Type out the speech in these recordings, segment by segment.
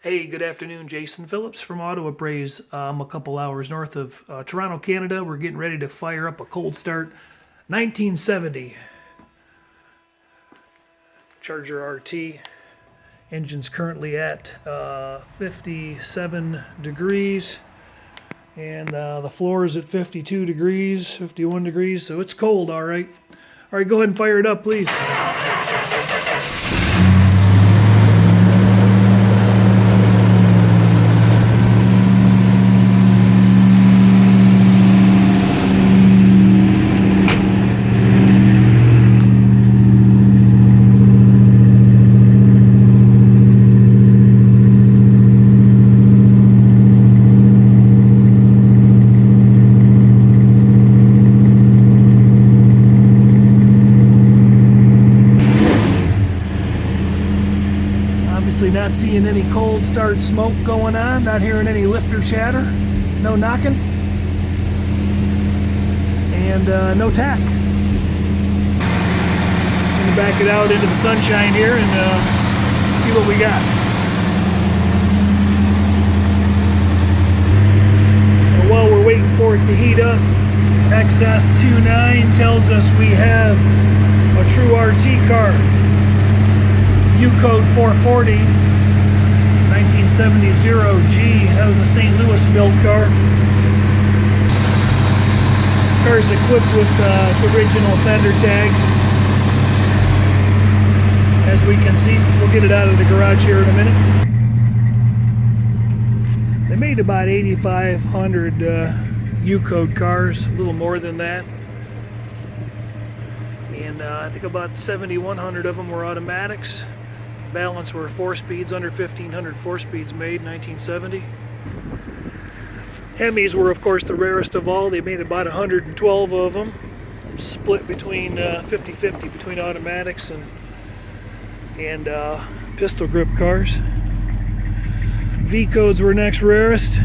Hey, good afternoon. Jason Phillips from Appraise. I'm a couple hours north of Toronto, Canada. We're getting ready to fire up a cold start 1970 Charger RT. Engine's currently at 57 degrees, and the floor is at 52 degrees, 51 degrees, so it's cold, all right. All right, go ahead and fire it up, please. Obviously not seeing any cold start smoke going on, not hearing any lifter chatter, no knocking, and no tack. I'm going to back it out into the sunshine here and see what we got. And while we're waiting for it to heat up, XS29 tells us we have a true RT car. U-code 440, 1970 0G. That was a St. Louis built car. Car is equipped with its original fender tag. As we can see, we'll get it out of the garage here in a minute. They made about 8,500 U-code cars, a little more than that. And I think about 7,100 of them were automatics. Balance were 4-speeds, under 1,500 4-speeds made in 1970. Hemis were, of course, the rarest of all. They made about 112 of them, split between 50-50 between automatics and pistol grip cars. V-codes were next rarest,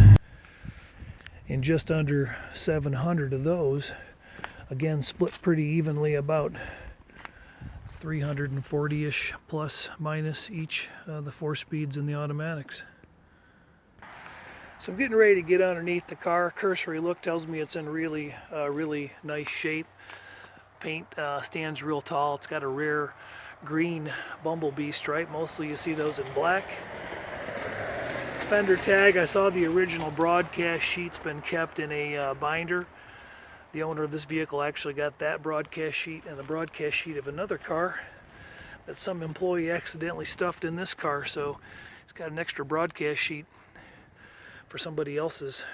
and just under 700 of those, again split pretty evenly, about 340-ish plus minus each, the 4-speeds and the automatics. So I'm getting ready to get underneath the car. Cursory look tells me it's in really nice shape. Paint stands real tall. It's got a rare green bumblebee stripe. Mostly you see those in black. Fender tag, I saw the original broadcast sheet's been kept in a binder. The owner of this vehicle actually got that broadcast sheet and the broadcast sheet of another car that some employee accidentally stuffed in this car, so it's got an extra broadcast sheet for somebody else's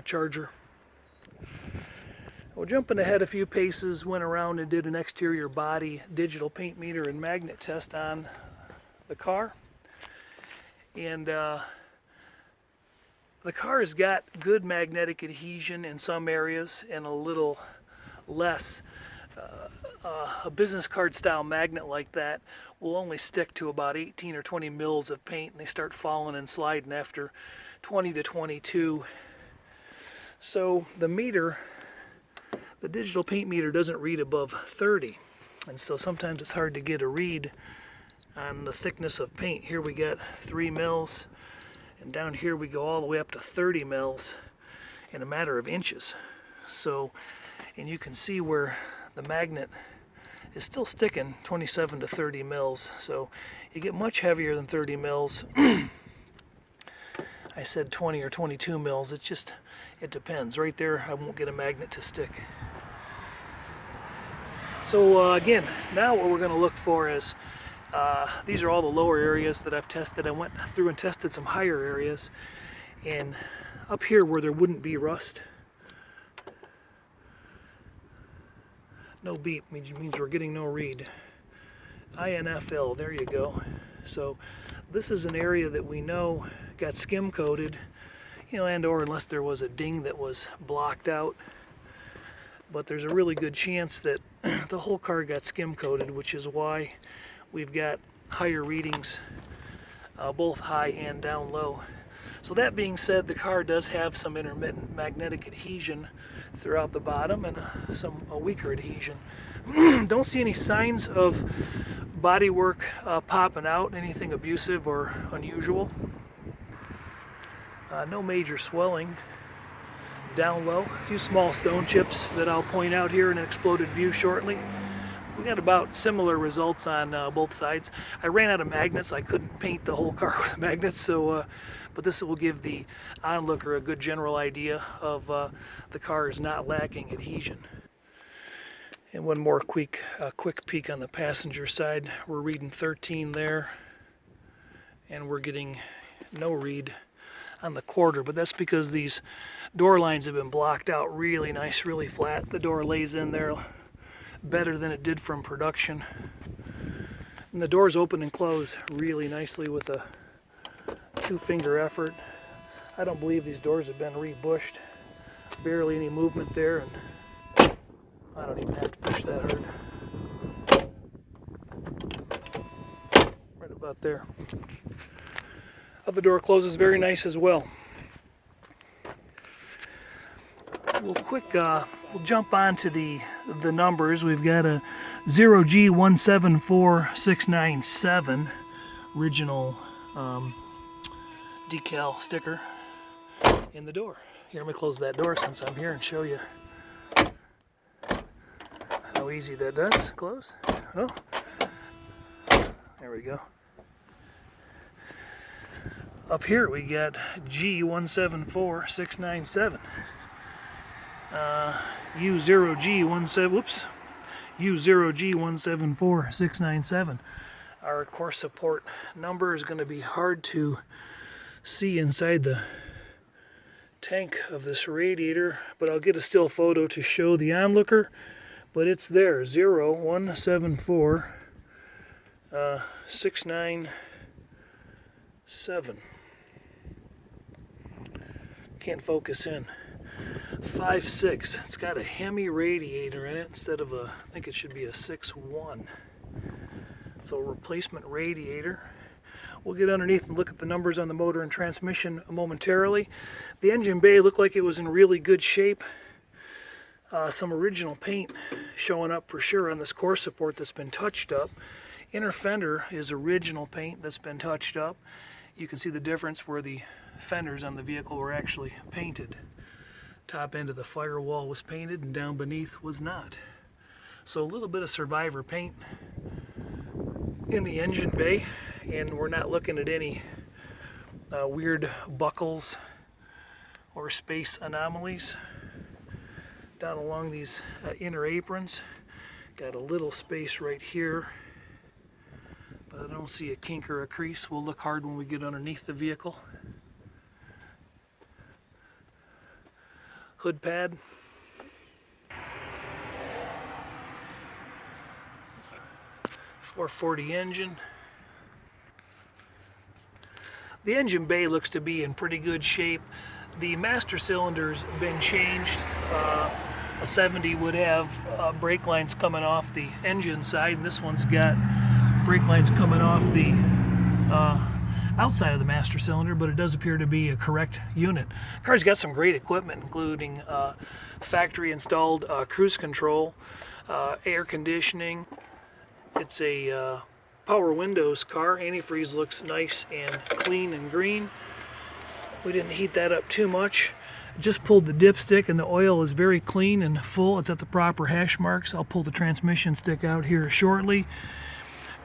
Charger. Well, jumping ahead a few paces, went around and did an exterior body digital paint meter and magnet test on the car. And the car has got good magnetic adhesion in some areas and a little less. A business card style magnet like that will only stick to about 18 or 20 mils of paint, and they start falling and sliding after 20 to 22. So the meter, the digital paint meter, doesn't read above 30, and so sometimes it's hard to get a read on the thickness of paint. Here we got 3 mils. And down here we go all the way up to 30 mils in a matter of inches. So, and you can see where the magnet is still sticking 27 to 30 mils. So you get much heavier than 30 mils. I said 20 or 22 mils. It depends. Right there, I won't get a magnet to stick. So again, now what we're going to look for is these are all the lower areas that I've tested. I went through and tested some higher areas, and up here where there wouldn't be rust, no beep means we're getting no read. INFL, there you go. So this is an area that we know got skim coated, and or unless there was a ding that was blocked out. But there's a really good chance that the whole car got skim coated, which is why we've got higher readings, both high and down low. So that being said, the car does have some intermittent magnetic adhesion throughout the bottom and a weaker adhesion. Don't see any signs of bodywork popping out, anything abusive or unusual. No major swelling. Down low, a few small stone chips that I'll point out here in an exploded view shortly. We got about similar results on both sides. I ran out of magnets. I couldn't paint the whole car with magnets, so but this will give the onlooker a good general idea of the car is not lacking adhesion. And one more quick peek on the passenger side. We're reading 13 there, and we're getting no read on the quarter, but that's because these door lines have been blocked out really nice, really flat. The door lays in there better than it did from production. And the doors open and close really nicely with a 2-finger effort. I don't believe these doors have been rebushed. Barely any movement there, and I don't even have to push that hard. Right about there. Other door closes very nice as well. We'll jump on to the numbers. We've got a 0G174697 original decal sticker in the door. Here, let me close that door since I'm here and show you how easy that does. Close. Oh, there we go. Up here we got G174697. U0G17697. Our course support number is going to be hard to see inside the tank of this radiator, but I'll get a still photo to show the onlooker. But it's there, 0174697. Can't focus in. 5.6. It's got a Hemi radiator in it instead of I think it should be a 6.1. So replacement radiator. We'll get underneath and look at the numbers on the motor and transmission momentarily. The engine bay looked like it was in really good shape. Some original paint showing up for sure on this core support that's been touched up. Inner fender is original paint that's been touched up. You can see the difference where the fenders on the vehicle were actually painted. Top end of the firewall was painted and down beneath was not. So a little bit of survivor paint in the engine bay, and we're not looking at any weird buckles or space anomalies down along these inner aprons. Got a little space right here, but I don't see a kink or a crease. We'll look hard when we get underneath the vehicle. Hood pad. .440 engine. The engine bay looks to be in pretty good shape. The master cylinder's been changed. A 70 would have brake lines coming off the engine side, and this one's got brake lines coming off the outside of the master cylinder, but it does appear to be a correct unit. The car's got some great equipment, including factory installed cruise control, air conditioning. It's a power windows car. Antifreeze looks nice and clean and green. We didn't heat that up too much. Just pulled the dipstick, and the oil is very clean and full. It's at the proper hash marks. I'll pull the transmission stick out here shortly.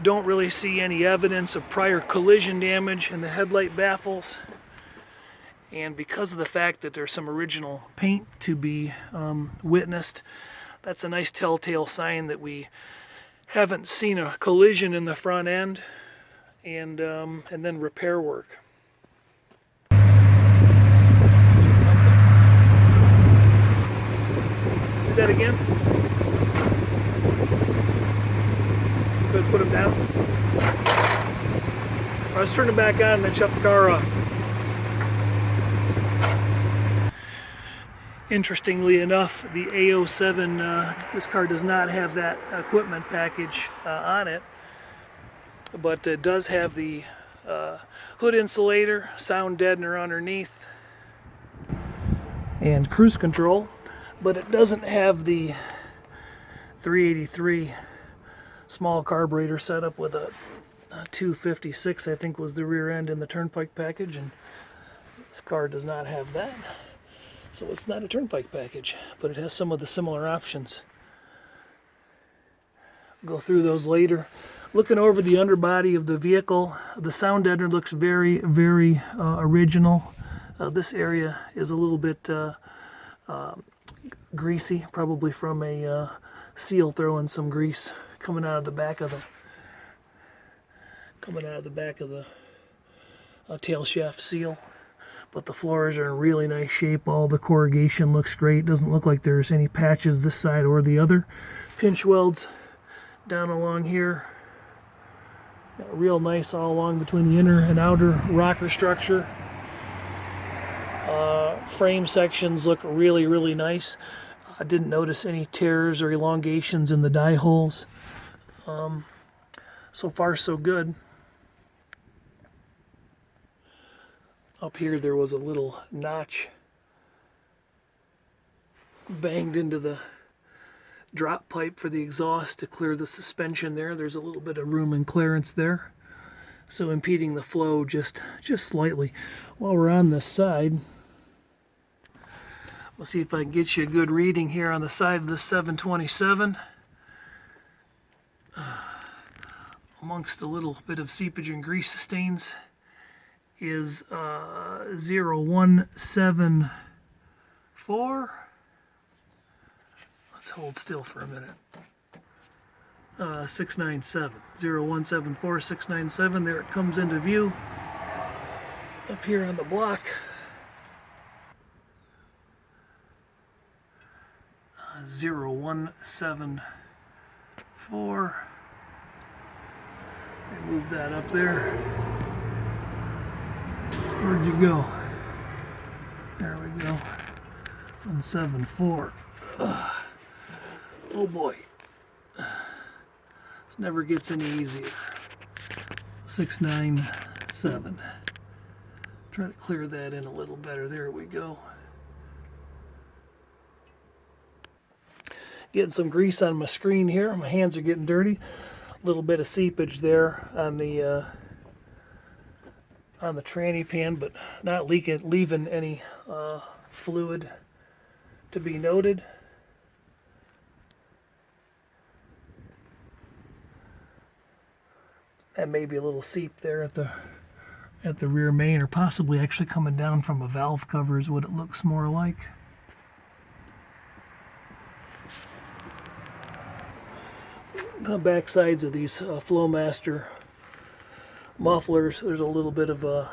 Don't really see any evidence of prior collision damage in the headlight baffles. And because of the fact that there's some original paint to be witnessed, that's a nice telltale sign that we haven't seen a collision in the front end and then repair work. Do that again. Good, put them down. All right, let's turn it back on and then shut the car off. Interestingly enough, the A07, this car does not have that equipment package on it, but it does have the hood insulator, sound deadener underneath, and cruise control, but it doesn't have the 383 small carburetor setup with a 256, I think was the rear end in the turnpike package, and This car does not have that, so it's not a turnpike package, but it has some of the similar options. Go through those later. Looking over the underbody of the vehicle, the sound deadener looks very, very original. This area is a little bit greasy, probably from a seal throwing some grease coming out of the back of the tail shaft seal. But the floors are in really nice shape. All the corrugation looks great. Doesn't look like there's any patches this side or the other. Pinch welds down along here. Real nice all along between the inner and outer rocker structure. Frame sections look really, really nice. I didn't notice any tears or elongations in the die holes. So far, so good. Up here there was a little notch banged into the drop pipe for the exhaust to clear the suspension there. There's a little bit of room and clearance there, so impeding the flow just slightly. While we're on this side, we'll see if I can get you a good reading here on the side of the 727. Amongst a little bit of seepage and grease stains is 0174. Let's hold still for a minute. 697. 0174 697. There it comes into view up here on the block. 0174. Move that up there. Where'd you go? There we go. 174. Oh boy. This never gets any easier. 697. Try to clear that in a little better. There we go. Getting some grease on my screen here. My hands are getting dirty. A little bit of seepage there on the tranny pan, but not leaving any fluid to be noted. And maybe a little seep there at the rear main, or possibly actually coming down from a valve cover is what it looks more like. The back sides of these Flowmaster mufflers, there's a little bit of a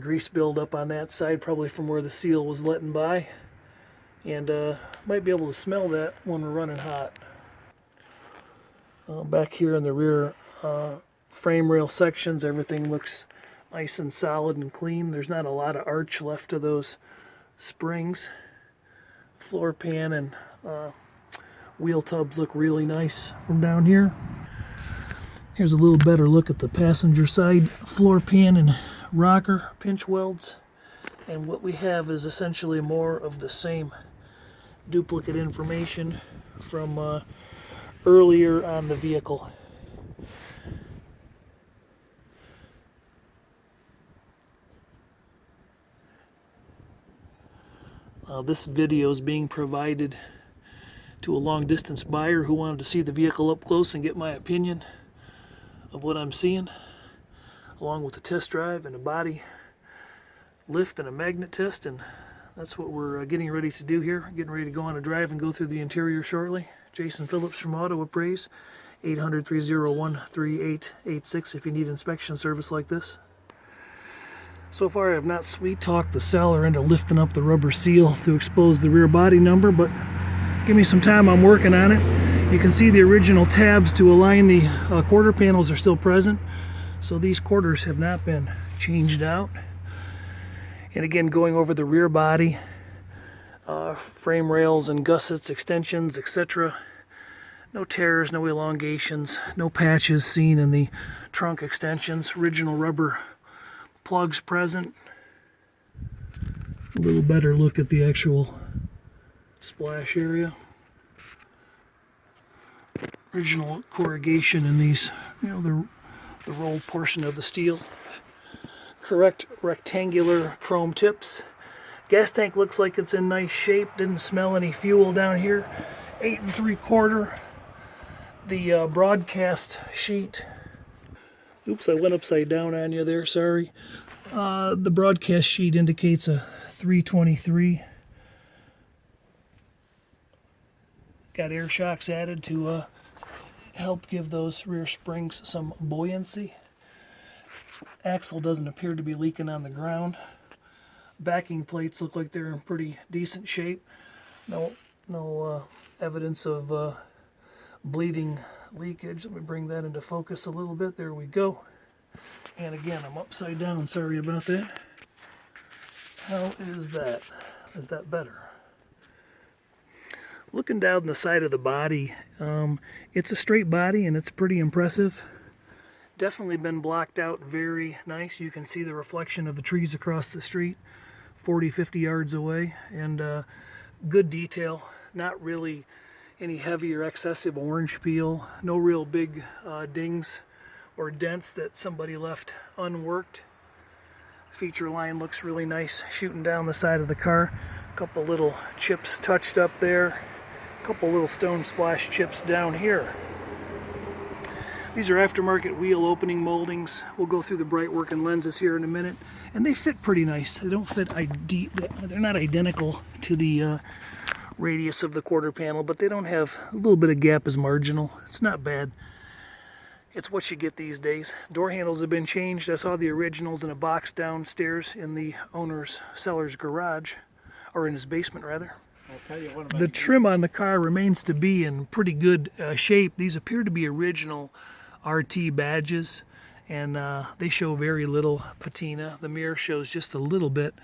grease buildup on that side, probably from where the seal was letting by, and might be able to smell that when we're running hot. Back here in the rear frame rail sections, everything looks nice and solid and clean. There's not a lot of arch left to those springs. Floor pan and wheel tubs look really nice from down here. Here's a little better look at the passenger side floor pan and rocker pinch welds. And what we have is essentially more of the same duplicate information from earlier on the vehicle. This video is being provided to a long-distance buyer who wanted to see the vehicle up close and get my opinion of what I'm seeing, along with a test drive and a body lift and a magnet test, and that's what we're getting ready to do here. Getting ready to go on a drive and go through the interior shortly. Jason Phillips from Auto Appraise, 800-301-3886 if you need inspection service like this. So far I have not sweet-talked the seller into lifting up the rubber seal to expose the rear body number, but give me some time, I'm working on it. You can see the original tabs to align the quarter panels are still present, so these quarters have not been changed out. And again, going over the rear body, frame rails and gussets, extensions, etc. No tears, no elongations, no patches seen in the trunk extensions. Original rubber plugs present. A little better look at the actual splash area. Original corrugation in these, the rolled portion of the steel. correct rectangular chrome tips. Gas tank looks like it's in nice shape. Didn't smell any fuel down here. 8 3/4. The broadcast sheet. Oops, I went upside down on you there, sorry. The broadcast sheet indicates a 323. Got air shocks added to help give those rear springs some buoyancy. Axle doesn't appear to be leaking on the ground. Backing plates look like they're in pretty decent shape. No evidence of bleeding leakage. Let me bring that into focus a little bit. There we go. And again, I'm upside down. Sorry about that. How is that? Is that better? Looking down the side of the body, it's a straight body and it's pretty impressive. Definitely been blocked out very nice. You can see the reflection of the trees across the street 40-50 yards away, and good detail. Not really any heavy or excessive orange peel. No real big dings or dents that somebody left unworked. Feature line looks really nice shooting down the side of the car. A couple little chips touched up there. A couple little stone splash chips down here. These are aftermarket wheel opening moldings. We'll go through the bright working lenses here in a minute, and they fit pretty nice. They don't fit they're not identical to the radius of the quarter panel, but they don't have a little bit of gap is marginal. It's not bad. It's what you get these days. Door handles have been changed. I saw the originals in a box downstairs in the seller's garage, or in his basement rather. The trim on the car remains to be in pretty good shape. These appear to be original RT badges, and they show very little patina. The mirror shows just a little bit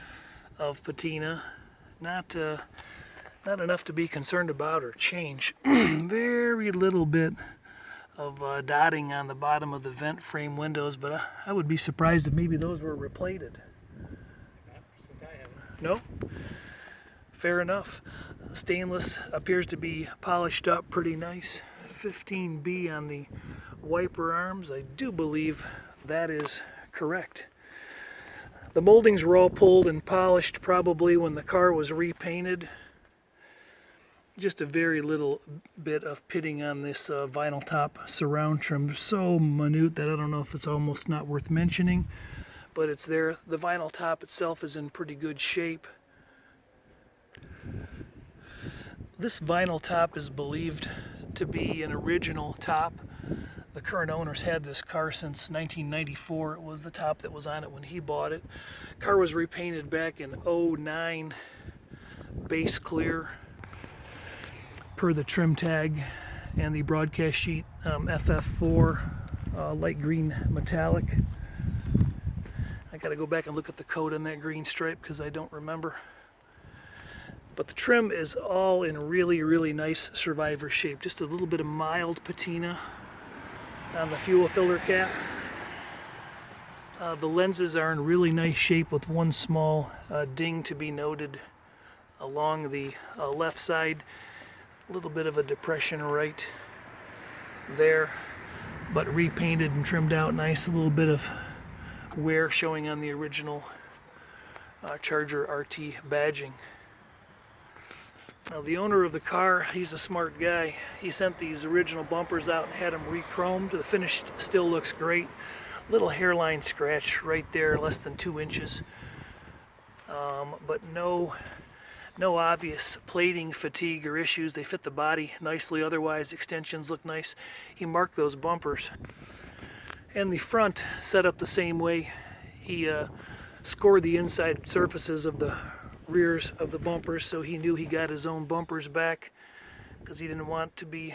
of patina. Not enough to be concerned about or change. Very little bit of dotting on the bottom of the vent frame windows, but I would be surprised if maybe those were replated. Since I haven't. No? Fair enough. Stainless appears to be polished up pretty nice. 15B on the wiper arms. I do believe that is correct. The moldings were all pulled and polished probably when the car was repainted. Just a very little bit of pitting on this vinyl top surround trim. So minute that I don't know if it's almost not worth mentioning, but it's there. The vinyl top itself is in pretty good shape. This vinyl top is believed to be an original top. The current owners had this car since 1994. It was the top that was on it when he bought it. Car was repainted back in 09, base clear, per the trim tag and the broadcast sheet, FF4, light green metallic. I gotta go back and look at the code on that green stripe because I don't remember. But the trim is all in really, really nice survivor shape. Just a little bit of mild patina on the fuel filter cap. The lenses are in really nice shape with one small ding to be noted along the left side. A little bit of a depression right there, but repainted and trimmed out nice. A little bit of wear showing on the original Charger RT badging. Now the owner of the car, he's a smart guy. He sent these original bumpers out and had them re-chromed. The finish still looks great. Little hairline scratch right there, less than 2 inches. But no obvious plating, fatigue, or issues. They fit the body nicely. Otherwise, extensions look nice. He marked those bumpers. And the front set up the same way. He scored the inside surfaces of the rears of the bumpers, so he knew he got his own bumpers back because he didn't want to be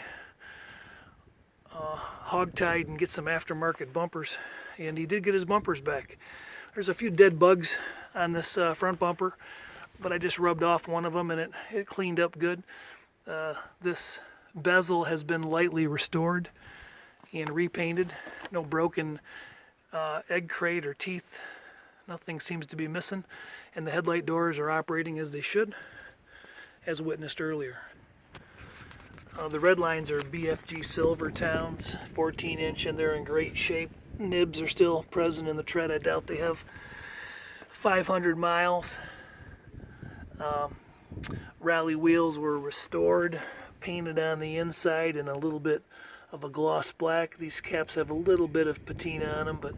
hogtied and get some aftermarket bumpers. And he did get his bumpers back. There's a few dead bugs on this front bumper, but I just rubbed off one of them and it cleaned up good. This bezel has been lightly restored and repainted. No broken egg crate or teeth. Nothing seems to be missing, and the headlight doors are operating as they should, as witnessed earlier. The red lines are BFG Silver Towns, 14-inch, and they're in great shape. Nibs are still present in the tread. I doubt they have 500 miles. Rally wheels were restored, painted on the inside in a little bit of a gloss black. These caps have a little bit of patina on them, but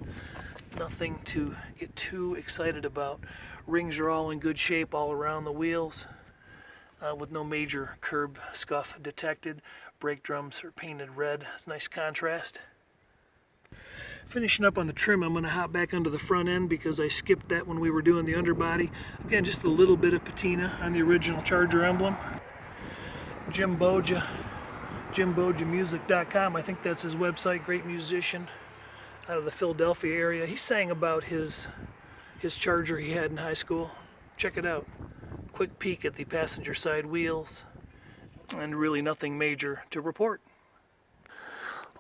nothing to get too excited about. Rings are all in good shape all around the wheels, with no major curb scuff detected. Brake drums are painted red. It's a nice contrast. Finishing up on the trim, I'm going to hop back onto the front end because I skipped that when we were doing the underbody. Again, just a little bit of patina on the original Charger emblem. Jim Boggia, JimBoggiaMusic.com. I think that's his website. Great musician out of the Philadelphia area. He sang about his Charger he had in high school. Check it out. Quick peek at the passenger side wheels, and really nothing major to report.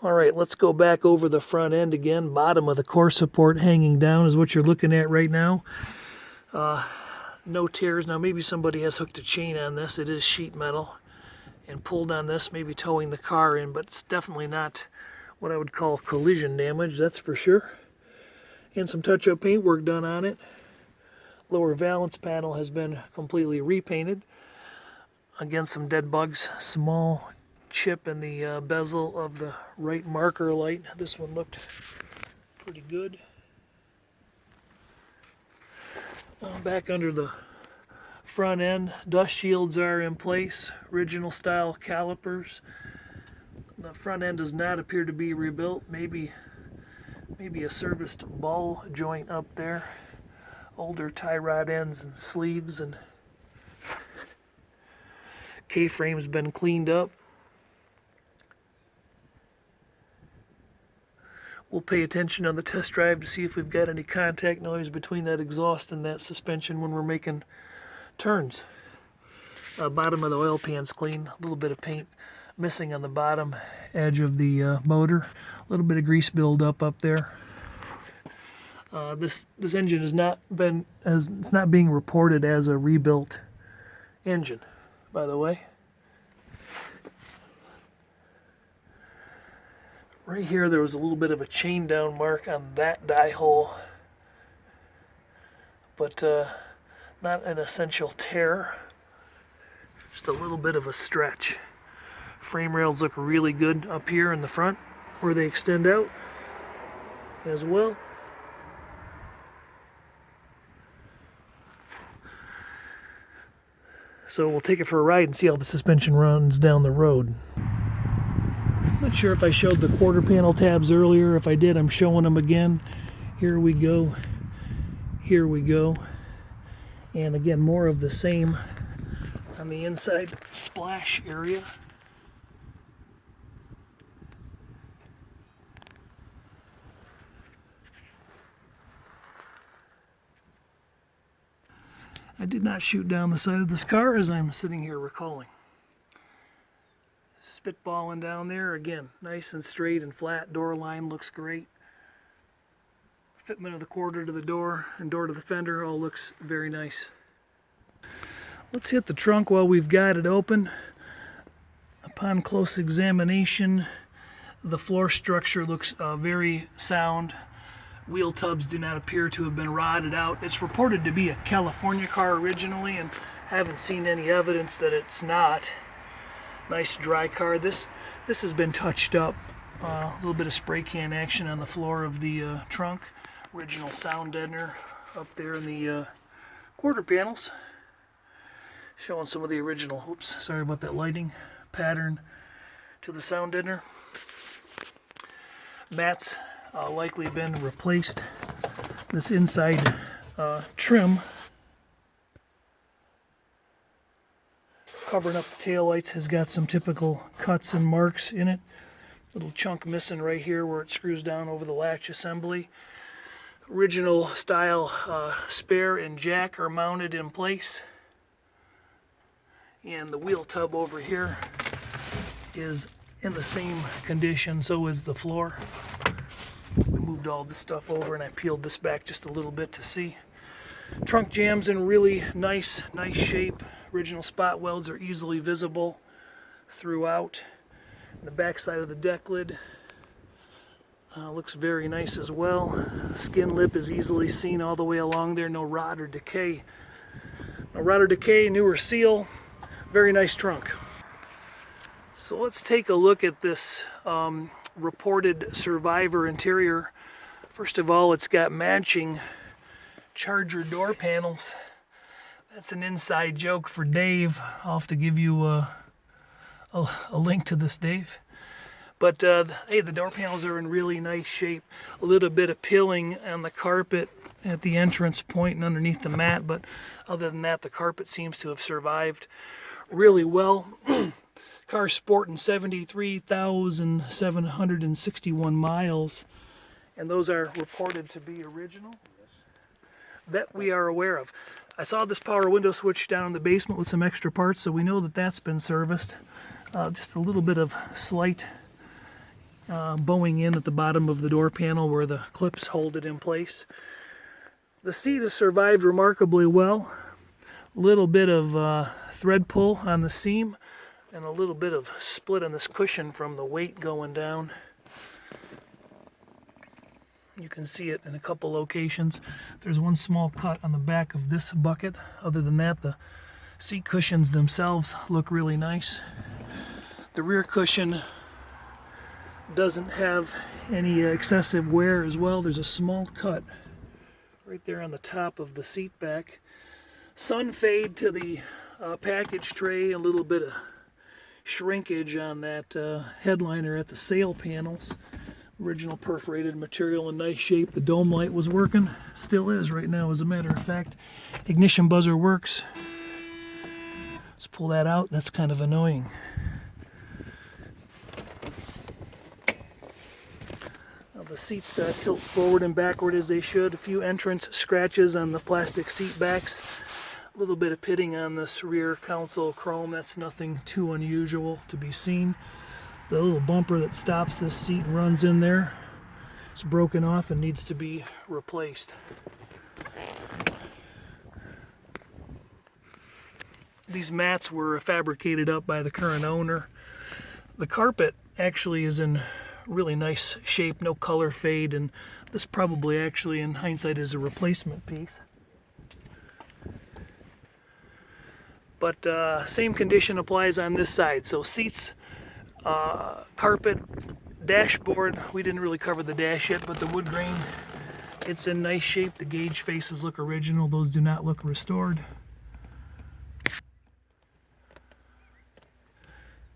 All right, let's go back over the front end again. Bottom of the core support hanging down is what you're looking at right now. No tears. Now maybe somebody has hooked a chain on this. It is sheet metal and pulled on this, maybe towing the car in, but it's definitely not what I would call collision damage, that's for sure. And some touch-up paint work done on it. Lower valance panel has been completely repainted. Again, some dead bugs, small chip in the bezel of the right marker light. This one looked pretty good. Back under the front end, dust shields are in place, original style calipers. The front end does not appear to be rebuilt. Maybe a serviced ball joint up there. Older tie rod ends and sleeves, and K-frame's been cleaned up. We'll pay attention on the test drive to see if we've got any contact noise between that exhaust and that suspension when we're making turns. Bottom of the oil pan's clean. A little bit of paint missing on the bottom edge of the motor. A little bit of grease buildup up there. This engine has not been it's not being reported as a rebuilt engine, by the way. Right here, there was a little bit of a chain down mark on that die hole, but not an essential tear, just a little bit of a stretch. Frame rails look really good up here in the front where they extend out as well. So we'll take it for a ride and see how the suspension runs down the road. Not sure if I showed the quarter panel tabs earlier. If I did, I'm showing them again. Here we go. Here we go. And again, more of the same on the inside splash area. I did not shoot down the side of this car as I'm sitting here recalling. Spitballing down there, again, nice and straight and flat. Door line looks great. Fitment of the quarter to the door and door to the fender all looks very nice. Let's hit the trunk while we've got it open. Upon close examination, the floor structure looks very sound. Wheel tubs do not appear to have been rotted out. It's reported to be a California car originally, and haven't seen any evidence that it's not. Nice dry car. This has been touched up. A little bit of spray can action on the floor of the trunk. Original sound deadener up there in the quarter panels. Showing some of the original, oops, sorry about that lighting, pattern to the sound deadener. Mats likely been replaced. This inside trim covering up the taillights has got some typical cuts and marks in it. Little chunk missing right here where it screws down over the latch assembly. Original style spare and jack are mounted in place. And the wheel tub over here is in the same condition, so is the floor. We moved all this stuff over and I peeled this back just a little bit to see. Trunk jam's in really nice shape. Original spot welds are easily visible throughout. The back side of the deck lid Looks very nice as well. Skin lip is easily seen all the way along there. No rot or decay. No rot or decay, newer seal. Very nice trunk. So let's take a look at this reported survivor interior. First of all, it's got matching Charger door panels. That's an inside joke for Dave. I'll have to give you a link to this, Dave. But hey, the door panels are in really nice shape. A little bit of peeling on the carpet at the entrance point and underneath the mat, but other than that, the carpet seems to have survived really well. Car's sporting 73,761 miles, and those are reported to be original. That we are aware of. I saw this power window switch down in the basement with some extra parts, so we know that that's been serviced. Just a little bit of slight bowing in at the bottom of the door panel where the clips hold it in place. The seat has survived remarkably well. A little bit of thread pull on the seam and a little bit of split on this cushion from the weight going down. You can see it in a couple locations. There's one small cut on the back of this bucket. Other than that, the seat cushions themselves look really nice. The rear cushion doesn't have any excessive wear as well. There's a small cut right there on the top of the seat back. Sun fade to the package tray, a little bit of shrinkage on that headliner at the sail panels. Original perforated material in nice shape. The dome light was working, still is right now as a matter of fact. Ignition buzzer works. Let's pull that out. That's kind of annoying. The seats tilt forward and backward as they should. A few entrance scratches on the plastic seat backs. A little bit of pitting on this rear console chrome. That's nothing too unusual to be seen. The little bumper that stops this seat and runs in there is broken off and needs to be replaced. These mats were fabricated up by the current owner. The carpet actually is in really nice shape, no color fade, and this probably actually in hindsight is a replacement piece. But same condition applies on this side. So seats, carpet, dashboard, we didn't really cover the dash yet, but the wood grain, it's in nice shape. The gauge faces look original, those do not look restored.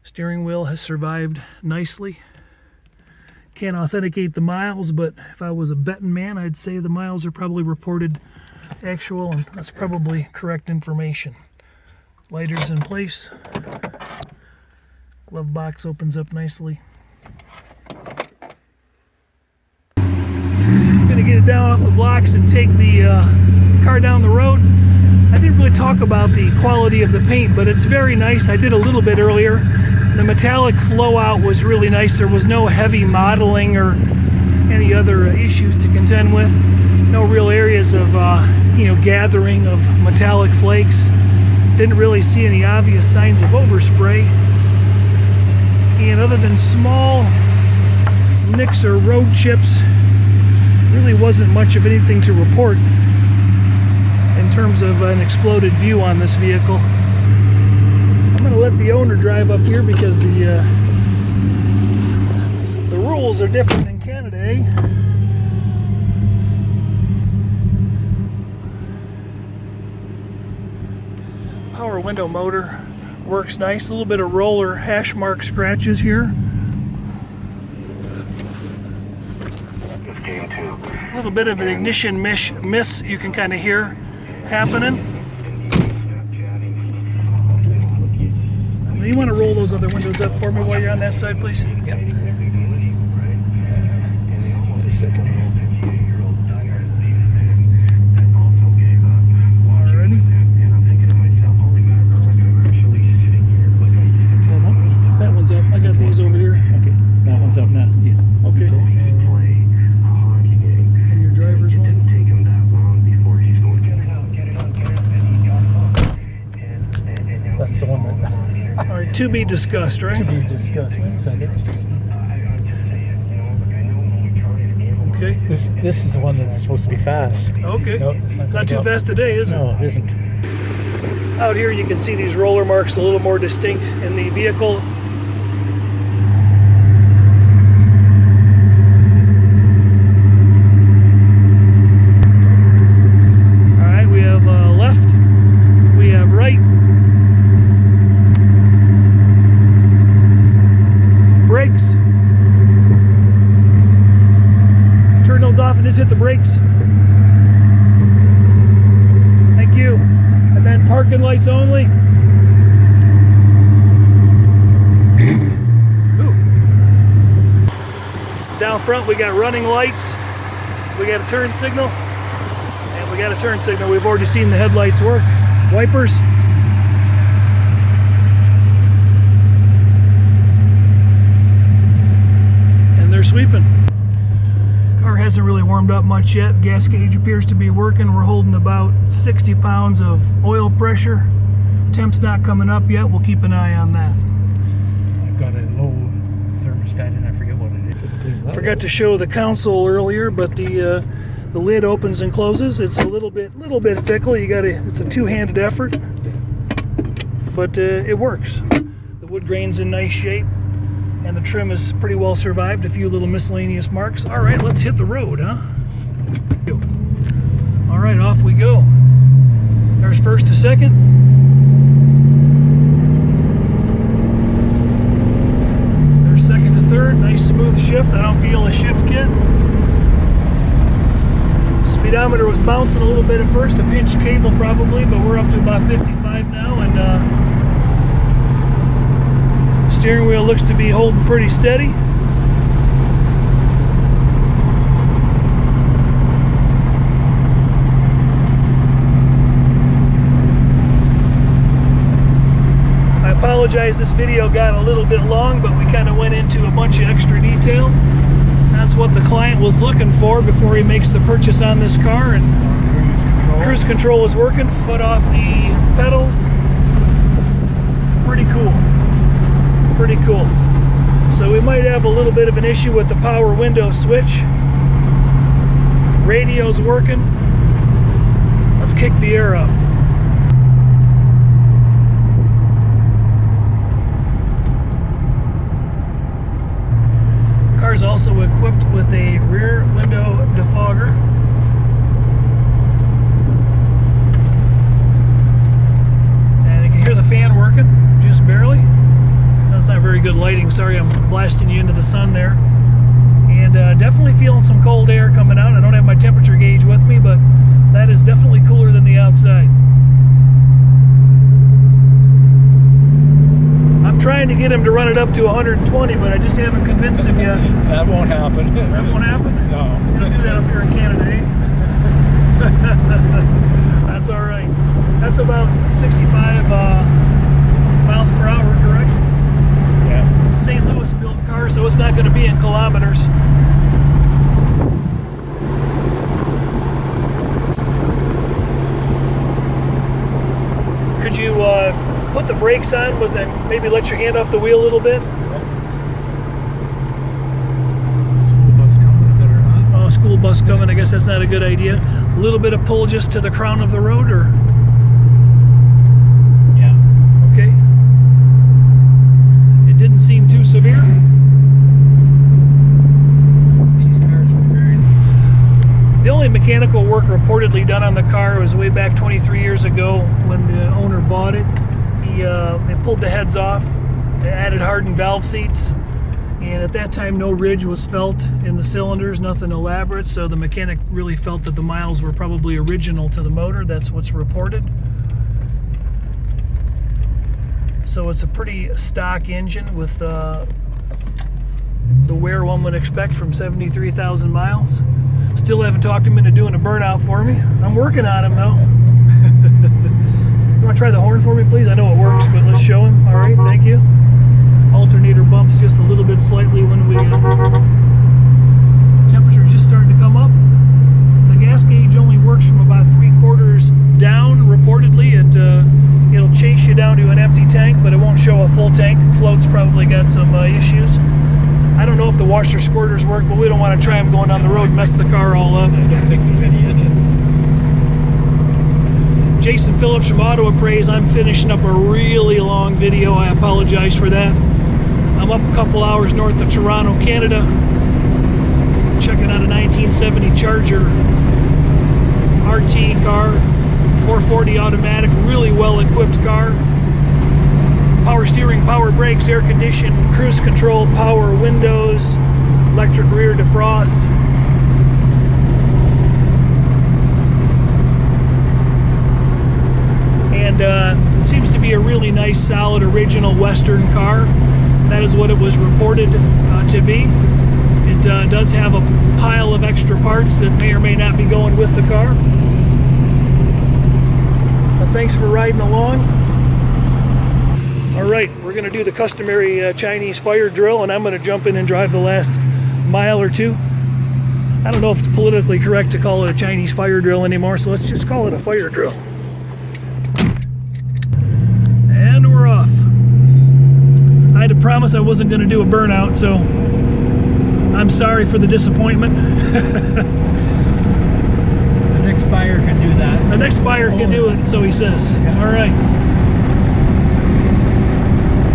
Steering wheel has survived nicely. Can't authenticate the miles, but if I was a betting man, I'd say the miles are probably reported actual, and that's probably correct information. Lighters in place. Glove box opens up nicely. Gonna get it down off the blocks and take the car down the road. I didn't really talk about the quality of the paint, but it's very nice. I did a little bit earlier. The metallic flow out was really nice. There was no heavy modeling or any other issues to contend with. No real areas of gathering of metallic flakes. Didn't really see any obvious signs of overspray. And other than small nicks or road chips, really wasn't much of anything to report in terms of an exploded view on this vehicle. I'm going to let the owner drive up here because the rules are different in Canada, eh? Power window motor works nice. A little bit of roller hash mark scratches here. A little bit of an ignition miss you can kind of hear happening. You want to roll those other windows up for me while you're on that side, please? Yep. Wait a second here. Alrighty. That one's up. I got these over here. Okay, that one's up now. Yeah. Okay. And your driver's one? That's the one that... Alright, to be discussed, right? To be discussed. Wait a second. Okay. This is the one that's supposed to be fast. Okay. No, it's Not too gonna go. fast today, is it? No, it isn't. Out here you can see these roller marks a little more distinct in the vehicle. Alright, we have left, we have right. Brakes. Turn those off and just hit the brakes. Thank you. And then parking lights only. Ooh. Down front we got running lights. We got a turn signal. And we got a turn signal. We've already seen the headlights work. Wipers. And they're sweeping. Car hasn't really warmed up much yet. Gas gauge appears to be working. We're holding about 60 pounds of oil pressure. Temp's not coming up yet. We'll keep an eye on that. I've got a low thermostat and I forget what it is. Forgot to show the console earlier, but the lid opens and closes. It's a little bit fickle. It's a two-handed effort, but it works. The wood grain's in nice shape. And the trim is pretty well survived, a few little miscellaneous marks. All right, let's hit the road, huh? All right, off we go. There's first to second. There's second to third, nice smooth shift. I don't feel a shift kit. Speedometer was bouncing a little bit at first, a pinched cable probably, but we're up to about 55 now, and steering wheel looks to be holding pretty steady. I apologize, this video got a little bit long, but we kind of went into a bunch of extra detail. That's what the client was looking for before he makes the purchase on this car. And cruise control is working, foot off the pedals. Pretty cool. Pretty cool. So we might have a little bit of an issue with the power window switch. Radio's working. Let's kick the air up. Car's also equipped with a rear window defogger. And you can hear the fan working, just barely. That's not very good lighting. Sorry, I'm blasting you into the sun there. And definitely feeling some cold air coming out. I don't have my temperature gauge with me, but that is definitely cooler than the outside. I'm trying to get him to run it up to 120, but I just haven't convinced him yet. That won't happen. That won't happen? No. You don't do that up here in Canada, eh? That's all right. That's about 65 miles per hour, correct? Yeah. St. Louis built car, so it's not going to be in kilometers. Could you put the brakes on, but then maybe let your hand off the wheel a little bit? School bus coming, better not. Oh, school bus coming. I guess that's not a good idea. A little bit of pull just to the crown of the road, or? Yeah. Okay. It didn't seem too severe. These cars were very. The only mechanical work reportedly done on the car was way back 23 years ago when the owner bought it. They pulled the heads off, they added hardened valve seats, and at that time no ridge was felt in the cylinders, nothing elaborate, so the mechanic really felt that the miles were probably original to the motor. That's what's reported. So it's a pretty stock engine with the wear one would expect from 73,000 miles. Still haven't talked him into doing a burnout for me. I'm working on him though. You want to try the horn for me, please? I know it works, but let's show him. All right, thank you. Alternator bumps just a little bit slightly when we temperature is just starting to come up. The gas gauge only works from about 3/4 down. Reportedly, it'll chase you down to an empty tank, but it won't show a full tank. Float's probably got some issues. I don't know if the washer squirters work, but we don't want to try them going down the road and mess the car all up. I don't think there's any in it. Jason Phillips from Auto Appraise. I'm finishing up a really long video. I apologize for that. I'm up a couple hours north of Toronto, Canada, checking out a 1970 Charger RT car, 440 automatic, really well equipped car. Power steering, power brakes, air conditioning, cruise control, power windows, electric rear defrost. And it seems to be a really nice, solid, original Western car. That is what it was reported to be. It does have a pile of extra parts that may or may not be going with the car. Well, thanks for riding along. All right, we're going to do the customary Chinese fire drill, and I'm going to jump in and drive the last mile or two. I don't know if it's politically correct to call it a Chinese fire drill anymore, so let's just call it a fire drill. And we're off. I had to promise I wasn't going to do a burnout, so I'm sorry for the disappointment. The next buyer can do that. The next buyer can do it, so he says. Yeah. All right.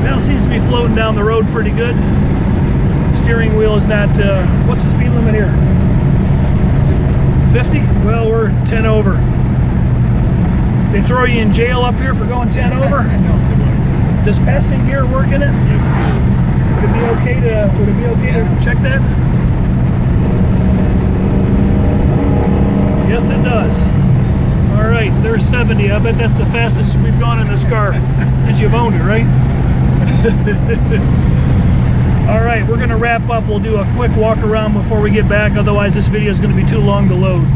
Well, it seems to be floating down the road pretty good. Steering wheel is not, what's the speed limit here? 50? Well, we're 10 over. They throw you in jail up here for going 10 over? No, they won't. Does passing gear work in it? Yes, Would it be okay to check that? Yes, it does. All right, there's 70. I bet that's the fastest we've gone in this car since you've owned it, right? All right, we're gonna wrap up. We'll do a quick walk around before we get back. Otherwise, this video is gonna be too long to load.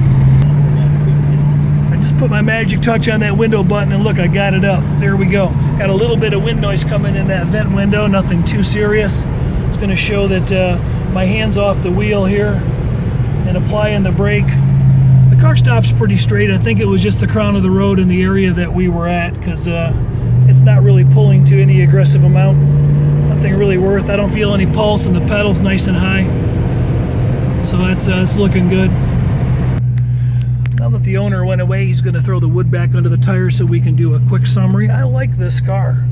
I just put my magic touch on that window button and look, I got it up. There we go. Got a little bit of wind noise coming in that vent window, nothing too serious. It's gonna show that my hand's off the wheel here and applying the brake. The car stops pretty straight. I think it was just the crown of the road in the area that we were at, because it's not really pulling to any aggressive amount. Nothing really worth. I don't feel any pulse, and the pedal's nice and high. So that's it's looking good. Now that the owner went away, he's going to throw the wood back under the tires so we can do a quick summary. I like this car.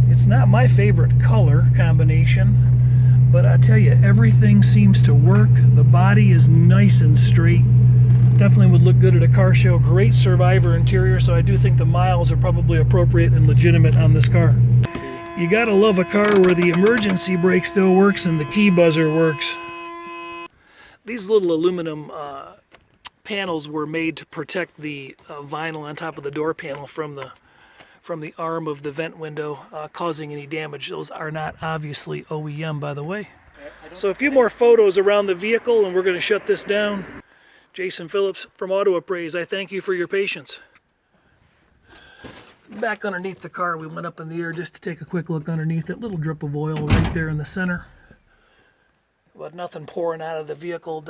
It's not my favorite color combination, but I tell you, everything seems to work. The body is nice and straight. Definitely would look good at a car show. Great Survivor interior, so I do think the miles are probably appropriate and legitimate on this car. You gotta love a car where the emergency brake still works and the key buzzer works. These little aluminum panels were made to protect the vinyl on top of the door panel from the arm of the vent window, causing any damage. Those are not obviously OEM, by the way. So a few more photos around the vehicle and we're going to shut this down. Jason Phillips from Auto Appraise, I thank you for your patience. Back underneath the car, we went up in the air just to take a quick look underneath it. Little drip of oil right there in the center. But nothing pouring out of the vehicle.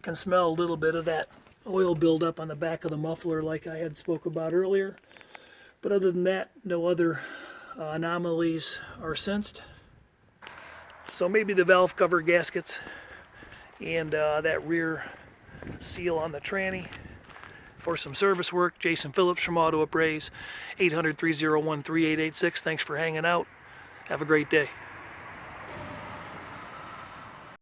Can smell a little bit of that oil buildup on the back of the muffler like I had spoke about earlier. But other than that, no other anomalies are sensed. So maybe the valve cover gaskets and that rear seal on the tranny. For some service work, Jason Phillips from Auto Appraise, 800-301-3886. Thanks for hanging out. Have a great day.